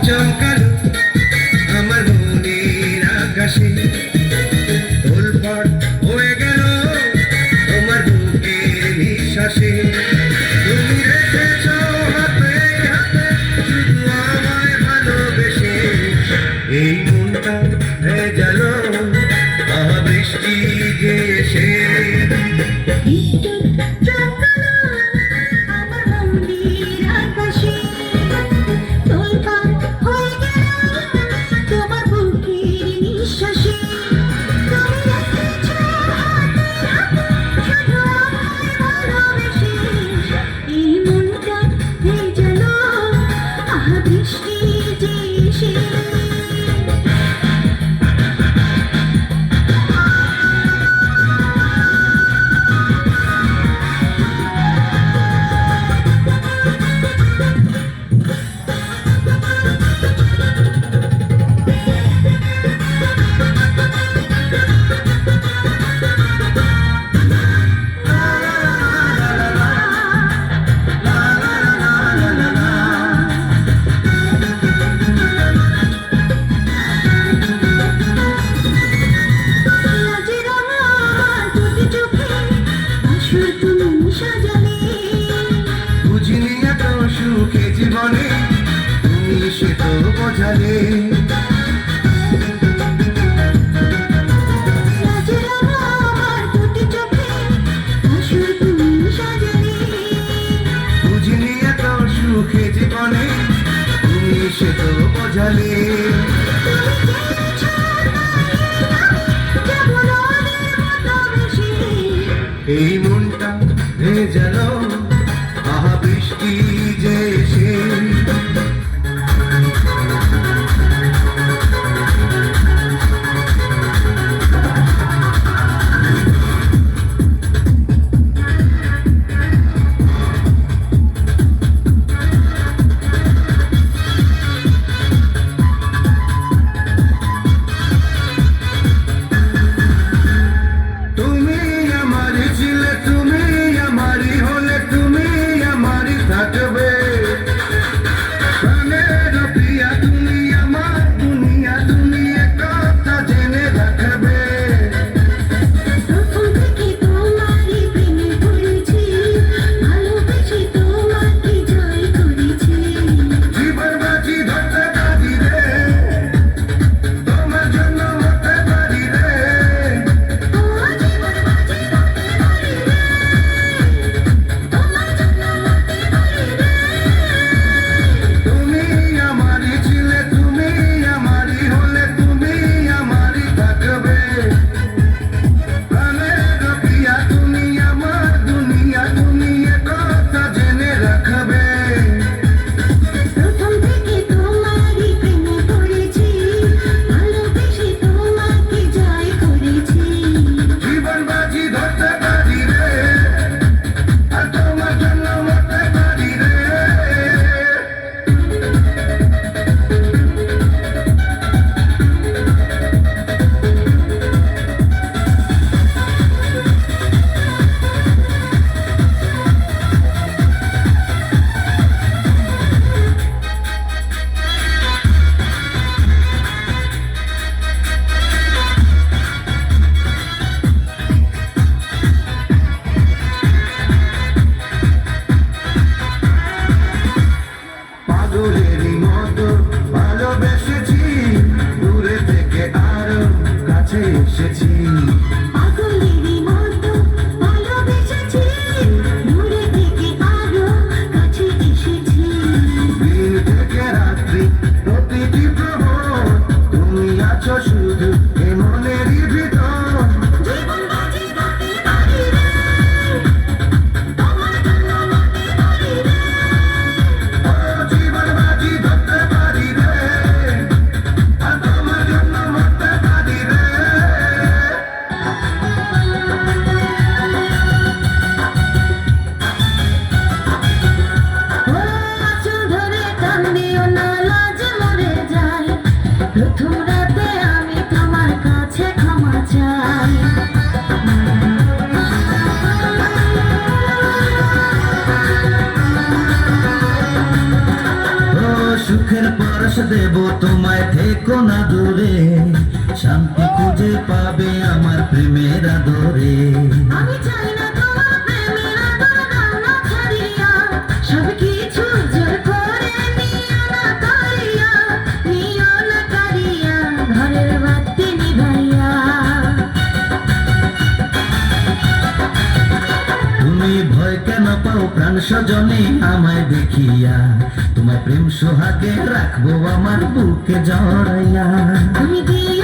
চমকালো আমার মনের আকাশে, তোলপাড় হয়ে গেল তোমার বুকের নিঃশ্বাসে। তুমি রেখেছ হাতে হাতে শুধু আমায় ভালোবেসে, এই মনটা ভেজাল বৃষ্টি যে এসে। বুঝিনি এত সুখে জীবনে তুমি সে তো বোঝালে। বুঝিনি এত সুখে জীবনে তুমি সে তো বোঝালে। এই মনটা ভেজাল বৃষ্টি যে এসে। পরশ দেব তোমায়, থেকো না দূরে, শান্তি খুঁজে পাবে আমার প্রেমের আদরে। আমি চাই না তোমার প্রেমের আদর দাও না ছাড়িয়া, সব কিছু জোর করে নিও না কারিয়া, নিও না কারিয়া, ঘরের বাতি নিভাইয়া। তুমি ভয় কেন পাও প্রাণ স্বজনে আমায় দেখিয়া, তোমার প্রেম সোহাগে রাখবো আমার বুকে জড়াইয়া। আমি দিয়ে